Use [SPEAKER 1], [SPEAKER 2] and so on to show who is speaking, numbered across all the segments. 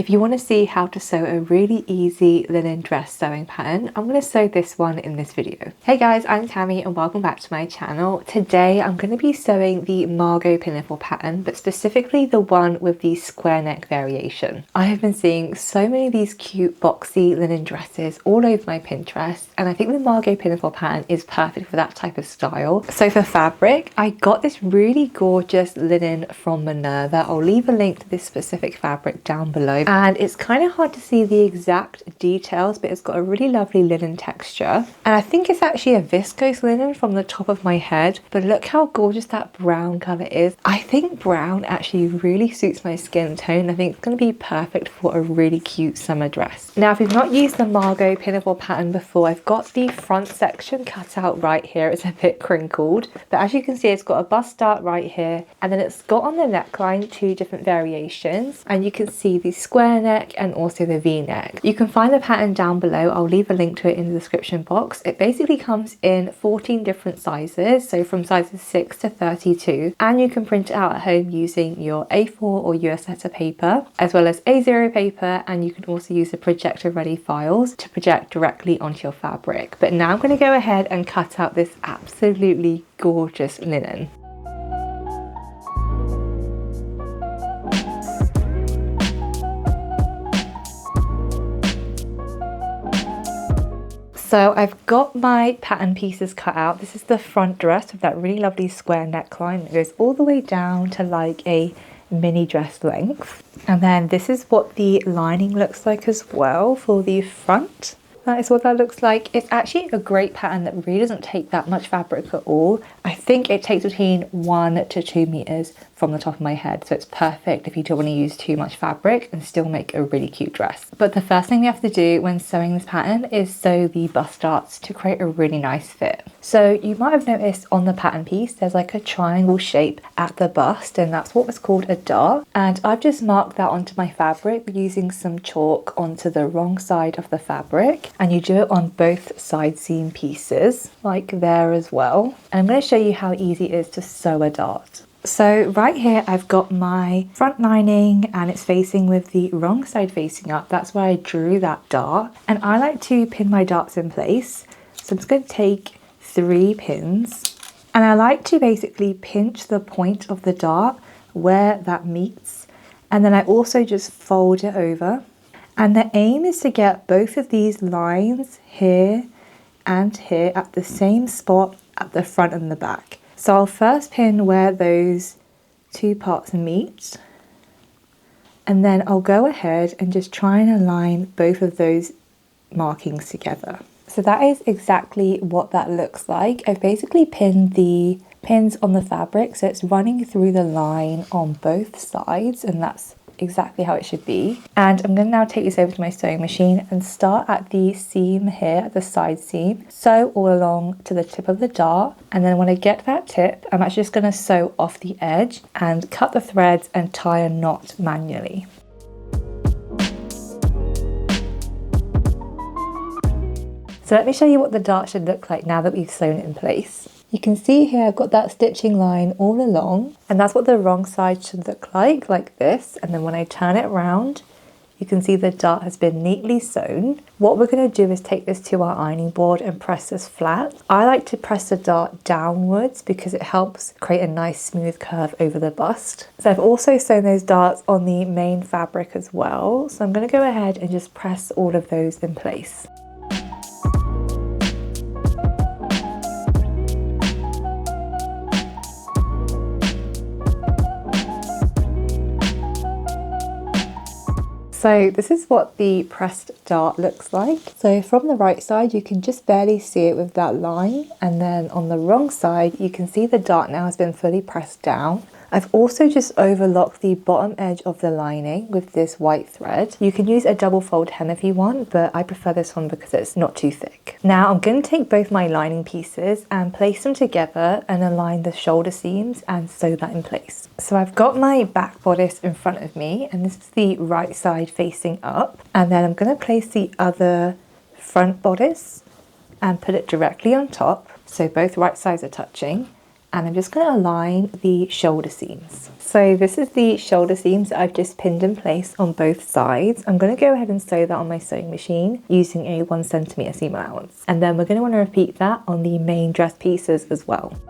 [SPEAKER 1] If you want to see how to sew a really easy linen dress sewing pattern, I'm going to sew this one in this video. Hey guys, I'm Tammy and welcome back to my channel. Today I'm going to be sewing the Margo Pinafore pattern, but specifically the one with the square neck variation. I have been seeing so many of these cute boxy linen dresses all over my Pinterest, and I think the Margo Pinafore pattern is perfect for that type of style. So for fabric, I got this really gorgeous linen from Minerva. I'll leave a link to this specific fabric down below. And it's kind of hard to see the exact details, but it's got a really lovely linen texture. And I think it's actually a viscose linen from the top of my head, but look how gorgeous that brown color is. I think brown actually really suits my skin tone. I think it's going to be perfect for a really cute summer dress. Now, if you've not used the Margo Pinafore pattern before, I've got the front section cut out right here. It's a bit crinkled, but as you can see, it's got a bust dart right here, and then it's got on the neckline two different variations, and you can see the square neck and also the V-neck. You can find the pattern down below. I'll leave a link to it in the description box. It basically comes in 14 different sizes, so from sizes 6 to 32, and you can print it out at home using your A4 or US letter paper, as well as A0 paper, and you can also use the projector ready files to project directly onto your fabric. But now I'm going to go ahead and cut out this absolutely gorgeous linen. So I've got my pattern pieces cut out. This is the front dress with that really lovely square neckline that goes all the way down to like a mini dress length. And then this is what the lining looks like as well for the front. That is what that looks like. It's actually a great pattern that really doesn't take that much fabric at all. I think it takes between 1 to 2 meters from the top of my head, so it's perfect if you don't want to use too much fabric and still make a really cute dress. But the first thing we have to do when sewing this pattern is sew the bust darts to create a really nice fit. So you might have noticed on the pattern piece there's like a triangle shape at the bust, and that's what was called a dart, and I've just marked that onto my fabric using some chalk onto the wrong side of the fabric, and you do it on both side seam pieces like there as well. And I'm going to show you how easy it is to sew a dart. So right here I've got my front lining and it's facing with the wrong side facing up. That's where I drew that dart, and I like to pin my darts in place. So I'm just going to take 3 pins, and I like to basically pinch the point of the dart where that meets, and then I also just fold it over. And the aim is to get both of these lines here and here at the same spot at the front and the back. So I'll first pin where those 2 parts meet, and then I'll go ahead and just try and align both of those markings together. So that is exactly what that looks like. I've basically pinned the pins on the fabric, so it's running through the line on both sides, and that's exactly how it should be. And I'm going to now take this over to my sewing machine and start at the seam here, at the side seam, sew all along to the tip of the dart, and then when I get that tip, I'm actually just going to sew off the edge and cut the threads and tie a knot manually. So let me show you what the dart should look like now that we've sewn it in place. You can see here I've got that stitching line all along, and that's what the wrong side should look like this. And then when I turn it around, you can see the dart has been neatly sewn. What we're going to do is take this to our ironing board and press this flat. I like to press the dart downwards because it helps create a nice smooth curve over the bust. So I've also sewn those darts on the main fabric as well. So I'm going to go ahead and just press all of those in place. So this is what the pressed dart looks like. So from the right side you can just barely see it with that line, and then on the wrong side you can see the dart now has been fully pressed down. I've also just overlocked the bottom edge of the lining with this white thread. You can use a double fold hem if you want, but I prefer this one because it's not too thick. Now I'm going to take both my lining pieces and place them together and align the shoulder seams and sew that in place. So I've got my back bodice in front of me, and this is the right side facing up, and then I'm going to place the other front bodice and put it directly on top, so both right sides are touching. and I'm just going to align the shoulder seams. So this is the shoulder seams that I've just pinned in place on both sides. I'm going to go ahead and sew that on my sewing machine using a 1 centimeter seam allowance. And then we're going to want to repeat that on the main dress pieces as well.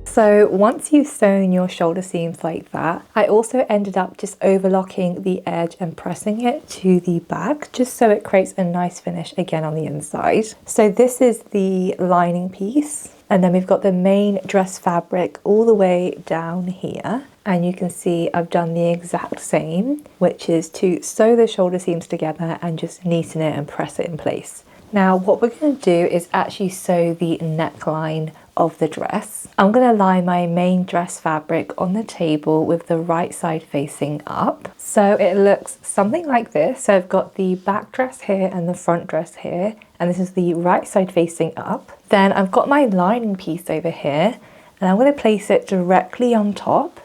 [SPEAKER 1] So once you've sewn your shoulder seams like that, I also ended up just overlocking the edge and pressing it to the back, just so it creates a nice finish again on the inside. So this is the lining piece, and then we've got the main dress fabric all the way down here. And you can see I've done the exact same, which is to sew the shoulder seams together and just neaten it and press it in place. Now what we're going to do is actually sew the neckline of the dress. I'm going to lie my main dress fabric on the table with the right side facing up. So it looks something like this. So I've got the back dress here and the front dress here, and this is the right side facing up. Then I've got my lining piece over here, and I'm going to place it directly on top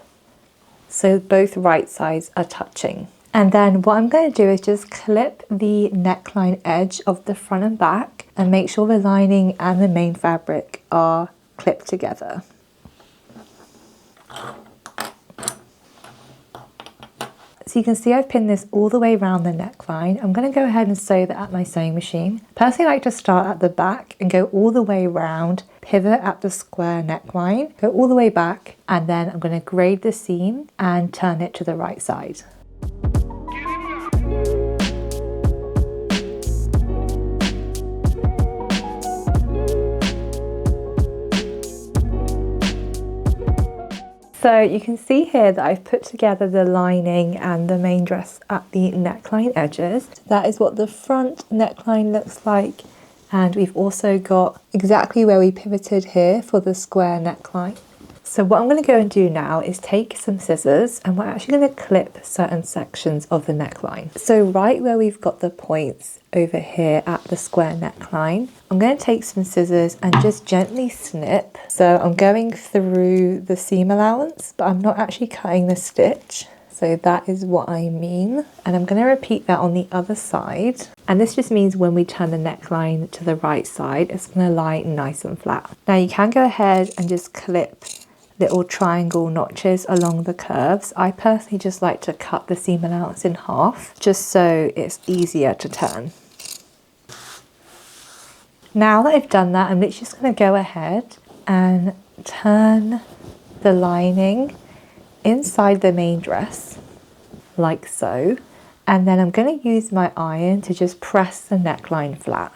[SPEAKER 1] so both right sides are touching. And then what I'm going to do is just clip the neckline edge of the front and back and make sure the lining and the main fabric are clipped together. So you can see I've pinned this all the way around the neckline. I'm going to go ahead and sew that at my sewing machine. Personally, I like to start at the back and go all the way around, pivot at the square neckline, go all the way back, and then I'm going to grade the seam and turn it to the right side. So you can see here that I've put together the lining and the main dress at the neckline edges. That is what the front neckline looks like. And we've also got exactly where we pivoted here for the square neckline. So what I'm going to go and do now is take some scissors, and we're actually going to clip certain sections of the neckline. So right where we've got the points over here at the square neckline, I'm going to take some scissors and just gently snip. So I'm going through the seam allowance, but I'm not actually cutting the stitch. So that is what I mean. And I'm going to repeat that on the other side. And this just means when we turn the neckline to the right side, it's going to lie nice and flat. Now you can go ahead and just clip little triangle notches along the curves. I personally just like to cut the seam allowance in half, just so it's easier to turn. Now that I've done that, I'm literally just going to go ahead and turn the lining inside the main dress, like so. And then I'm going to use my iron to just press the neckline flat.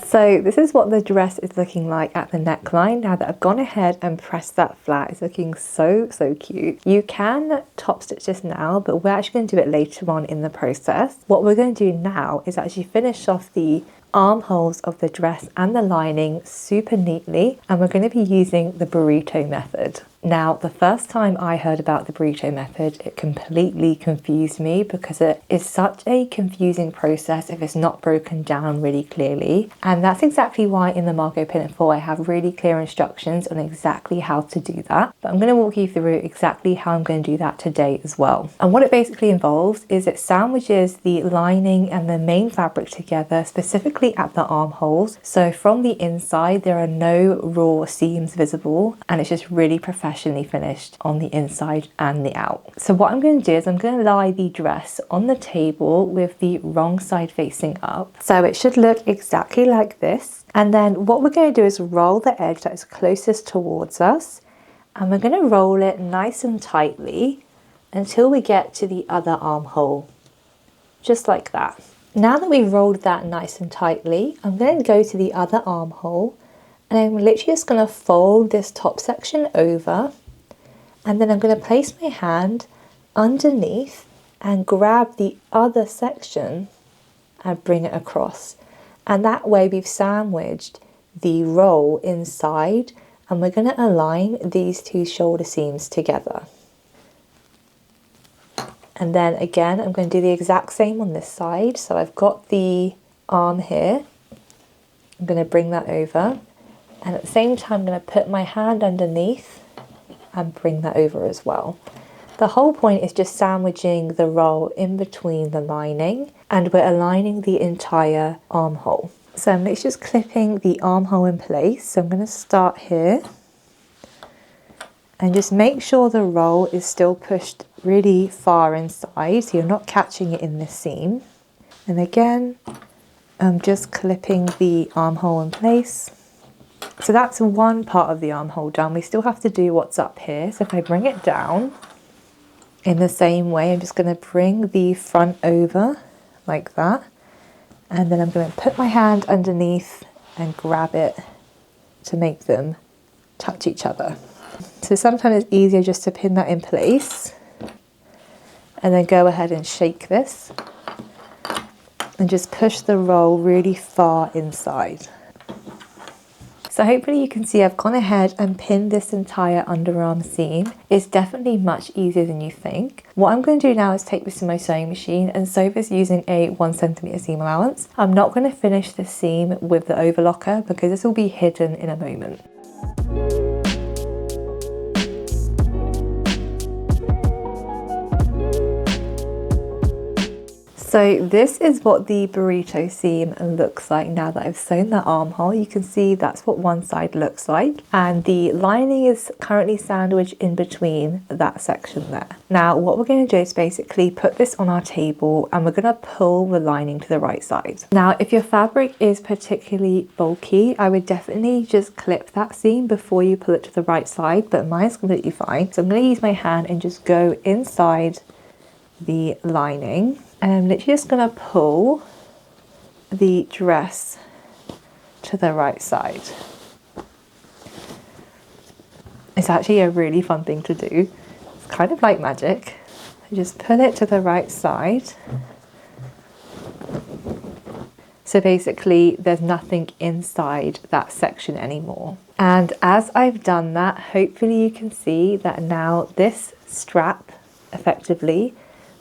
[SPEAKER 1] So this is what the dress is looking like at the neckline. Now that I've gone ahead and pressed that flat, it's looking so cute. You can top stitch this now, but we're actually going to do it later on in the process. What we're going to do now is actually finish off the armholes of the dress and the lining super neatly, and we're going to be using the burrito method. Now, the first time I heard about the burrito method, it completely confused me because it is such a confusing process if it's not broken down really clearly. And that's exactly why in the Margo Pinafore I have really clear instructions on exactly how to do that. But I'm going to walk you through exactly how I'm going to do that today as well. And what it basically involves is it sandwiches the lining and the main fabric together, specifically at the armholes. So from the inside, there are no raw seams visible, and it's just really professionally finished on the inside and the out. So what I'm going to do is I'm going to lie the dress on the table with the wrong side facing up. So it should look exactly like this. And then what we're going to do is roll the edge that is closest towards us, and we're going to roll it nice and tightly until we get to the other armhole, just like that. Now that we've rolled that nice and tightly, I'm going to go to the other armhole, and I'm literally just going to fold this top section over, and then I'm going to place my hand underneath and grab the other section and bring it across. And that way we've sandwiched the roll inside, and we're going to align these two shoulder seams together. And then again, I'm going to do the exact same on this side. So I've got the arm here. I'm going to bring that over. And at the same time, I'm going to put my hand underneath and bring that over as well. The whole point is just sandwiching the roll in between the lining, and we're aligning the entire armhole. So I'm just clipping the armhole in place. So I'm going to start here and just make sure the roll is still pushed really far inside so you're not catching it in this seam. And again, I'm just clipping the armhole in place. So that's one part of the armhole done. We still have to do what's up here. So if I bring it down in the same way, I'm just going to bring the front over like that. And then I'm going to put my hand underneath and grab it to make them touch each other. So sometimes it's easier just to pin that in place and then go ahead and shake this and just push the roll really far inside. So hopefully you can see I've gone ahead and pinned this entire underarm seam. It's definitely much easier than you think. What I'm going to do now is take this to my sewing machine and sew this using a 1 centimeter seam allowance. I'm not going to finish the seam with the overlocker because this will be hidden in a moment. So this is what the burrito seam looks like now that I've sewn that armhole. You can see that's what one side looks like, and the lining is currently sandwiched in between that section there. Now what we're going to do is basically put this on our table and we're going to pull the lining to the right side. Now if your fabric is particularly bulky, I would definitely just clip that seam before you pull it to the right side, but mine's completely fine. So I'm going to use my hand and just go inside the lining. And I'm literally just going to pull the dress to the right side. It's actually a really fun thing to do. It's kind of like magic. I just pull it to the right side. So basically there's nothing inside that section anymore. And as I've done that, hopefully you can see that now this strap effectively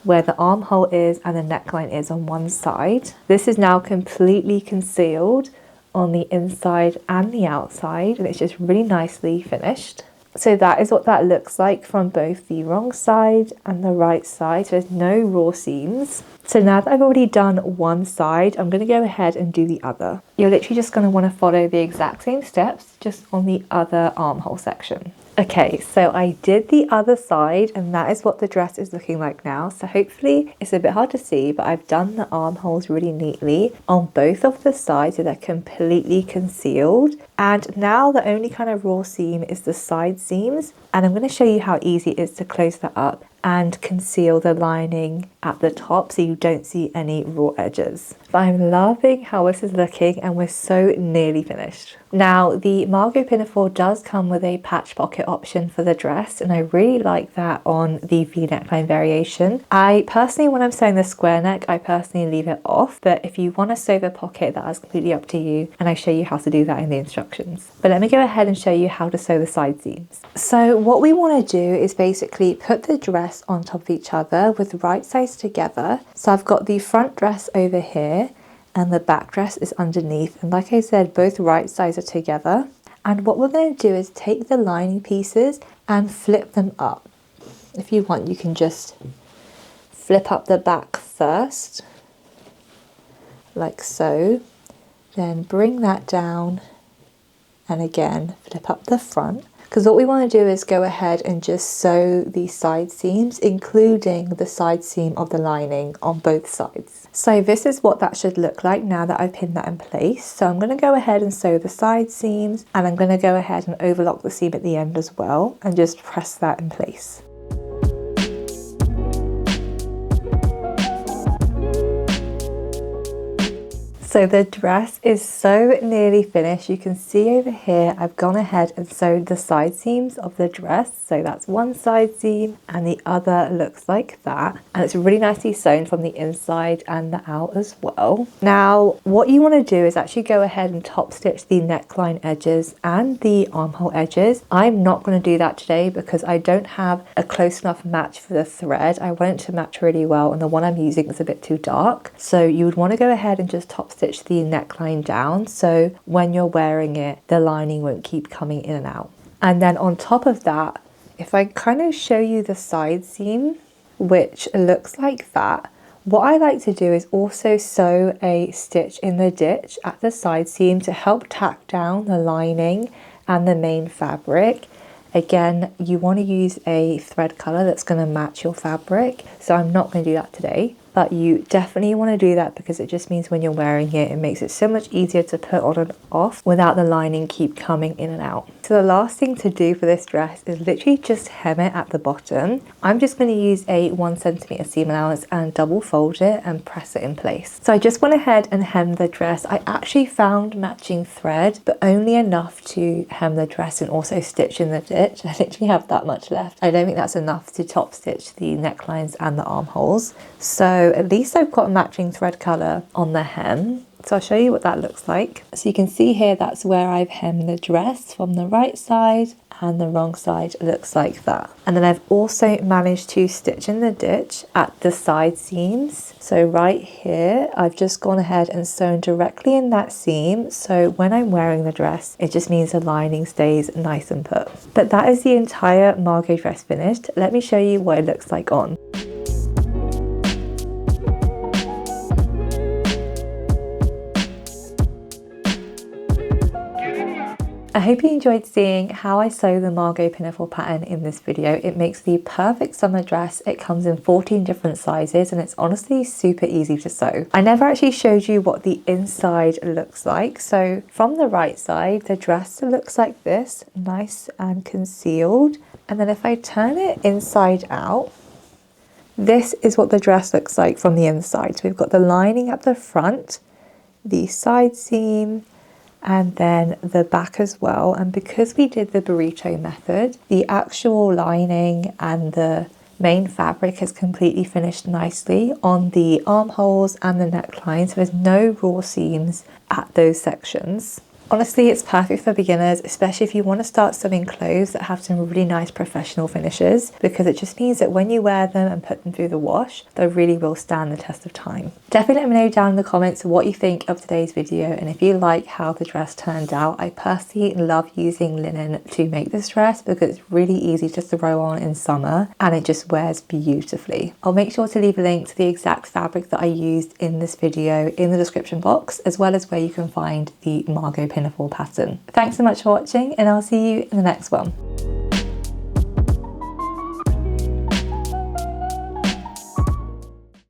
[SPEAKER 1] where the armhole is and the neckline is on one side. This is now completely concealed on the inside and the outside, and it's just really nicely finished. So that is what that looks like from both the wrong side and the right side. So there's no raw seams. So now that I've already done one side, I'm going to go ahead and do the other. You're literally just going to want to follow the exact same steps, just on the other armhole section. Okay, so I did the other side and that is what the dress is looking like now. So hopefully it's a bit hard to see, but I've done the armholes really neatly on both of the sides so they're completely concealed. And now the only kind of raw seam is the side seams. And I'm going to show you how easy it is to close that up and conceal the lining at the top so you don't see any raw edges. But I'm loving how this is looking and we're so nearly finished. Now the Margo Pinafore does come with a patch pocket option for the dress, and I really like that on the V neckline variation. I personally, when I'm sewing the square neck, I personally leave it off, but if you want to sew the pocket, that is completely up to you, and I show you how to do that in the instructions. But let me go ahead and show you how to sew the side seams. So what we want to do is basically put the dress on top of each other with the right sides together. So I've got the front dress over here and the back dress is underneath, and like I said, both right sides are together. And what we're going to do is take the lining pieces and flip them up. If you want, you can just flip up the back first like so, then bring that down and again flip up the front. Because what we want to do is go ahead and just sew the side seams, including the side seam of the lining on both sides. So this is what that should look like now that I've pinned that in place. So I'm going to go ahead and sew the side seams, and I'm going to go ahead and overlock the seam at the end as well and just press that in place. So the dress is so nearly finished. You can see over here, I've gone ahead and sewed the side seams of the dress. So that's one side seam and the other looks like that. And it's really nicely sewn from the inside and the out as well. Now, what you want to do is actually go ahead and top stitch the neckline edges and the armhole edges. I'm not going to do that today because I don't have a close enough match for the thread. I want it to match really well, and the one I'm using is a bit too dark. So you would want to go ahead and just top stitch the neckline down so when you're wearing it, the lining won't keep coming in and out. And then on top of that, if I kind of show you the side seam, which looks like that, what I like to do is also sew a stitch in the ditch at the side seam to help tack down the lining and the main fabric. Again, you want to use a thread color that's going to match your fabric, so I'm not going to do that today. But you definitely want to do that because it just means when you're wearing it, it makes it so much easier to put on and off without the lining keep coming in and out. So the last thing to do for this dress is literally just hem it at the bottom. I'm just going to use a 1 centimeter seam allowance and double fold it and press it in place. So I just went ahead and hemmed the dress. I actually found matching thread, but only enough to hem the dress and also stitch in the ditch. I literally have that much left. I don't think that's enough to top stitch the necklines and the armholes. So at least I've got a matching thread colour on the hem. So I'll show you what that looks like. So you can see here, that's where I've hemmed the dress from the right side, and the wrong side looks like that. And then I've also managed to stitch in the ditch at the side seams. So right here, I've just gone ahead and sewn directly in that seam. So when I'm wearing the dress, it just means the lining stays nice and put. But that is the entire Margo dress finished. Let me show you what it looks like on. I hope you enjoyed seeing how I sew the Margo Pinafore pattern in this video. It makes the perfect summer dress. It comes in 14 different sizes and it's honestly super easy to sew. I never actually showed you what the inside looks like. So from the right side, the dress looks like this, nice and concealed. And then if I turn it inside out, this is what the dress looks like from the inside. So we've got the lining at the front, the side seam, and then the back as well. And because we did the burrito method, the actual lining and the main fabric is completely finished nicely on the armholes and the neckline, so there's no raw seams at those sections. Honestly, it's perfect for beginners, especially if you want to start sewing clothes that have some really nice professional finishes, because it just means that when you wear them and put them through the wash, they really will stand the test of time. Definitely let me know down in the comments what you think of today's video and if you like how the dress turned out. I personally love using linen to make this dress because it's really easy to throw on in summer and it just wears beautifully. I'll make sure to leave a link to the exact fabric that I used in this video in the description box, as well as where you can find the Margo Pinafore pattern. Thanks so much for watching and I'll see you in the next one.